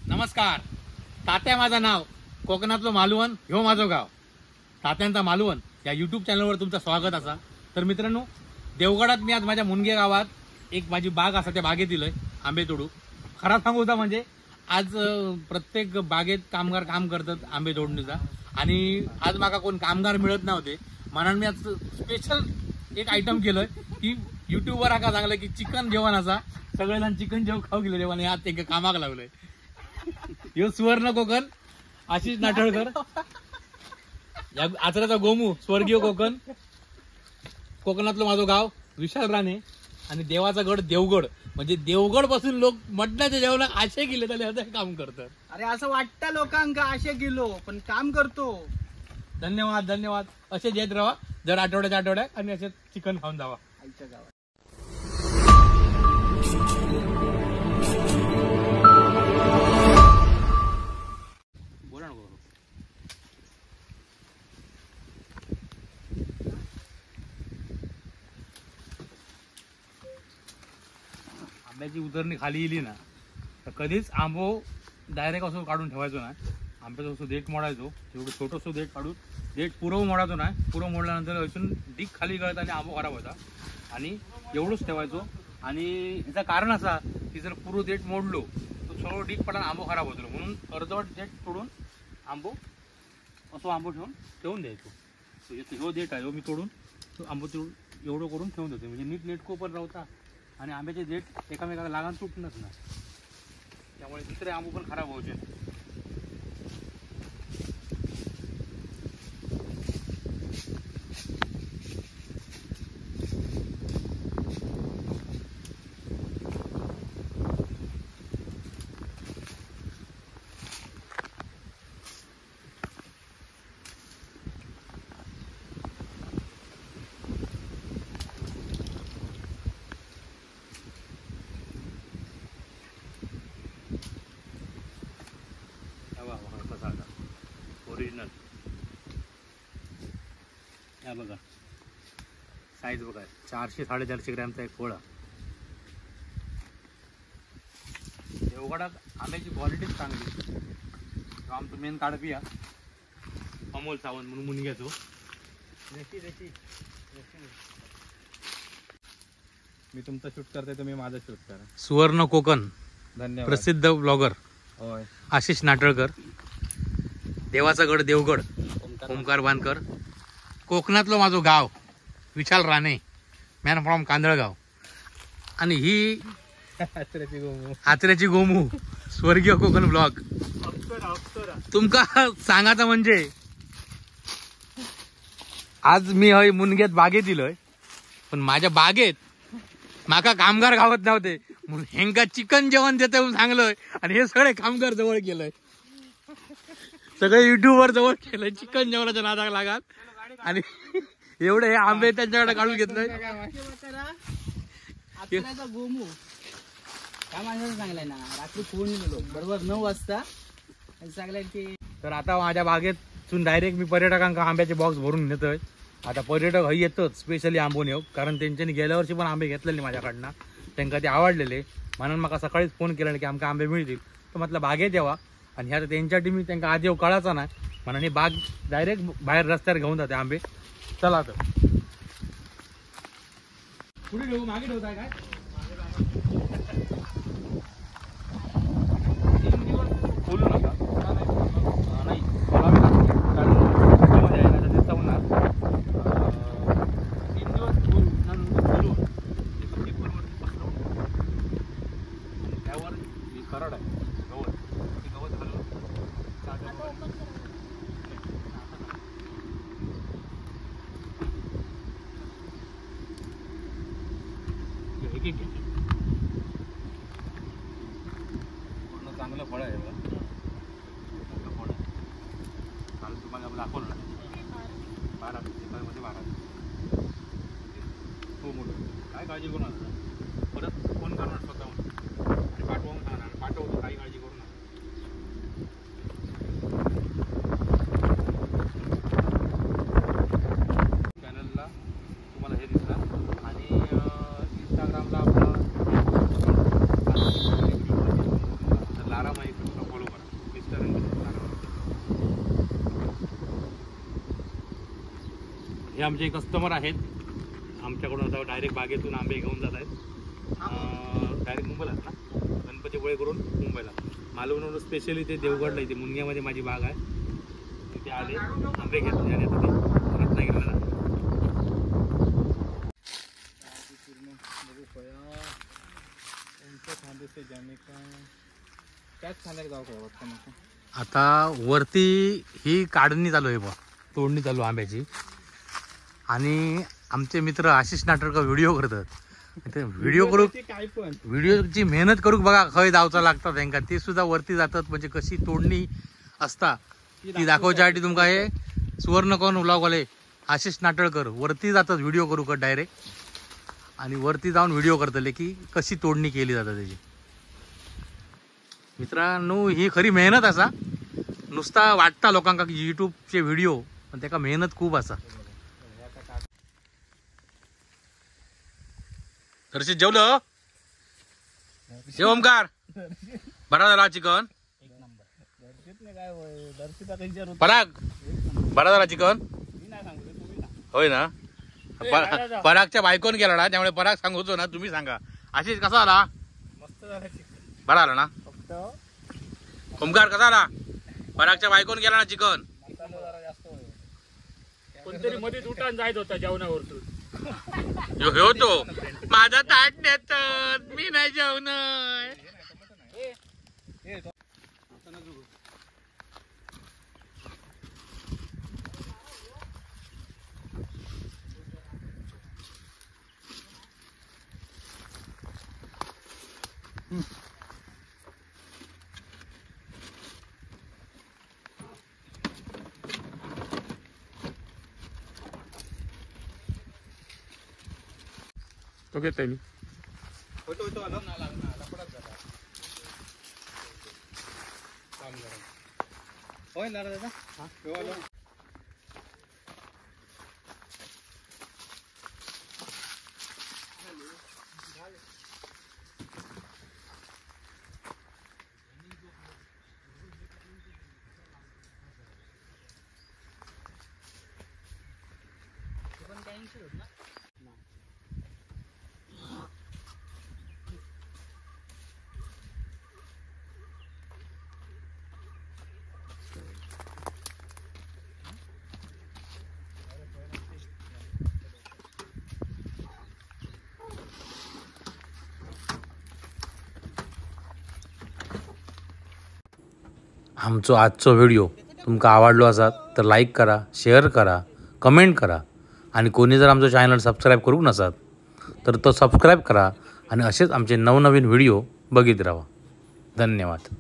नमस्कार. तात्या माझं नाव, कोकणातलं मालवण ह्यो माझं गाव. तात्यांचा मालवण या यूट्यूब चॅनलवर तुमचं स्वागत असा. तर मित्रांनो, देवगडात मी आज माझ्या मुनगे गावात एक माझी बाग असा त्या बागेत दिलोय आंबे तोडू. खरा सांगू होता म्हणजे आज प्रत्येक बागेत कामगार काम करतात आंबे तोडणीचा, आणि आज माका कोण कामगार मिळत नव्हते म्हणून मी आज स्पेशल एक आयटम केलंय की युट्यूबवर आका सांगलं की चिकन जेवण असा, सगळेजण चिकन जेवण खाऊ गेले जेवण. आज ते कामाक लावलंय. यो सुवर्ण कोकण आशिष नाटळकर, या आचऱ्याचा गोमू स्वर्गीय कोकण, कोकणातलं माझं गाव विशाल राणे, आणि देवाचा गड देवगड. म्हणजे देवगड पासून लोक मटणाच्या जेवणात आशे गेले त्याला काम करतात. अरे असं वाटतं लोकांका आशे गेलो पण काम करतो. धन्यवाद धन्यवाद. असे येत राहा दर आठवड्यात आणि असे चिकन खाऊन जावा आईच्या गावात. बोला ना. आंब्याची उतरणी खाली येली ना तर कधीच आंबो डायरेक्ट असं काढून ठेवायचो ना. आंब्याचं असं देठ मोडायचो, तेवढं छोटंसं देठ काढून देठ पुरव मोडायचो ना. पुरव मोडल्यानंतर असून डीक खाली गळत आणि आंबो खराब होता, आणि एवढंच ठेवायचो. आणि याचं कारण असा की जर पुरं देठ मोडलो तर सगळं डीक पडा आंबो खराब होतो, म्हणून अर्धवट देठ तोडून आंबो असं आंबो ठेवून द्यायचो. ह्यो देठ आहे, ह्यो मी तोडून तो आंबो एवढं करून ठेवून देतो, म्हणजे नीट नेटको पण राहता आणि आंब्याचे देठ एकामेकाला लागान तुटणंच ना. त्यामुळे दुसरे आंबो पण खराब व्हायचे. ओरिजिनल या बघा, साईज बघा, 400-450 ग्रॅमचा एक फळ. देवगडात आंब्याची क्वालिटीच चांगली. आमचं मेन काढपिया अमोल सावंत म्हणून मुनग्याचो. मी तुमचा शूट करते, तुम्ही माझा शूट करा. सुवर्ण कोकण धन्यवाद. प्रसिद्ध ब्लॉगर होय. आशिष नाटळकर, देवाचा गड देवगड, ओमकार बांधकर, कोकणातलं माझं गाव विशाल राणे, मॅन फ्रॉम कांदळगाव, आणि ही आचऱ्याची गोमू स्वर्गीय कोकण ब्लॉग. तुमका सांगायचं म्हणजे आज मी हय मुनग्यात बागेत दिलोय, पण माझ्या बागेत माका कामगार गावत नव्हते म्हणून हेंका चिकन जेवण देते म्हणून सांगलोय, आणि हे सगळे कामगार जवळ केलंय. सगळे युट्यूबवर जवळ केलंय चिकन जेवणाच्या नादाला लागात, आणि एवढे हे आंबे त्यांच्याकडे काढून घेतलंय. आचऱ्याचा गोमू काय माणसाला सांगलाय ना, रात्री फोन गेलो बरोबर 9 वाजता सांगलाय की. तर आता माझ्या बागेतून डायरेक्ट मी पर्यटकांना आंब्याचे बॉक्स भरून नेतोय. आता पर्यटक हई येतच स्पेशली आंबोन येऊ, कारण त्यांच्यानी गेल्या वर्षी पण आंबे घेतलेले माझ्याकडनं, त्यांना ते आवडलेले. म्हणून मला सकाळीच फोन केला की आमका आंबे मिळतील. तर म्हटलं बागेत यावा, आणि ह्या त्यांच्या टीमी त्यांना आधी येऊ कळायचा ना, म्हणून ही बाग डायरेक्ट बाहेर रस्त्यावर घेऊन जाते आंबे. चला तर पुढे ठेवू, मागे ठेवताय काय? 3 दिवस खोलू नका. नाही खोलावे लागते, कारण त्यामध्ये आहे ना ते चवणार. 3 दिवस खोलून त्यावर कराड आहे गवत, ते गवत घालून एक घ्यायचे. पूर्ण चांगलं फळ आहे बघा, चांगलं फळ आहे. काल तुम्हाला दाखवलं ना 12 मध्ये 12 हो मोठं. काय काळजी करू नका, परत फोन करणार स्वतःहून आणि पाठवून खाणार, पाठवतो, काही काळजी करू नका. चॅनलला तुम्हाला हे दिसणार, आणि इंस्टाग्रामला आपला लारा माहीत फॉलो हे आमचे कस्टमर आहेत, आमच्याकडून आता डायरेक्ट बागेतून आंबे घेऊन जात आहेत. डायरेक्ट मुंबईला ना, गणपतीपुळे करून मुंबईला. मालवणवरून स्पेशली ते देवगडला इथे मुनग्यामध्ये माझी बाग आहे, तिथे आले आंबे घेतले आणि आता ते रत्नागिरीला जातात. आता वरती ही काढणी चालू आहे बा, तोडणी चालू आंब्याची. आणि आमचे मित्र आशिष नाटकर व्हिडिओ करतात. व्हिडिओ करू, व्हिडिओची मेहनत करू बघा, खय जावचा लागतात त्यांना. ते सुद्धा वरती जातात, म्हणजे कशी तोडणी असता ती दाखवण्यासाठी. तुमका हे सुवर्णकोन व्लॉगवाले आशिष नाटकर वरती जातात व्हिडिओ करू का डायरेक्ट, आणि वरती जाऊन व्हिडिओ करतले की कशी तोडणी केली जातात त्याची. मित्रांनो, ही खरी मेहनत असा. नुसता वाटता लोकांका की युट्यूबचे व्हिडिओ, पण त्याका मेहनत खूप असा. दर्शित जेवलं? जेव ओमकार, बरा झाला चिकन? पराग, बरा झाला चिकन? होय ना. परागच्या बायकोन गेला ना, त्यामुळे पराग सांगतो ना, तुम्ही सांगा. आशिष कसा आला? मस्त झाला चिकन. बरा आला ना. ओमकार कसा आला? परागच्या बायकोन गेला ना चिकन. कोणतरी मध्ये उठान जायत होता जेवणावरतून. होतो माझा ताट नेत, मी नाही जेवण. तो घेतोय मी. होय ना दादा. आमचो आजचो व्हिडिओ तुमका आवडलो असात तर लाईक करा, शेअर करा, कमेंट करा. आणि कोणी जर आमचो चॅनल सबस्क्राईब करूक नसात तर तो सबस्क्राईब करा. आणि असेच आमचे नवनवीन व्हिडिओ बघित राहा. धन्यवाद.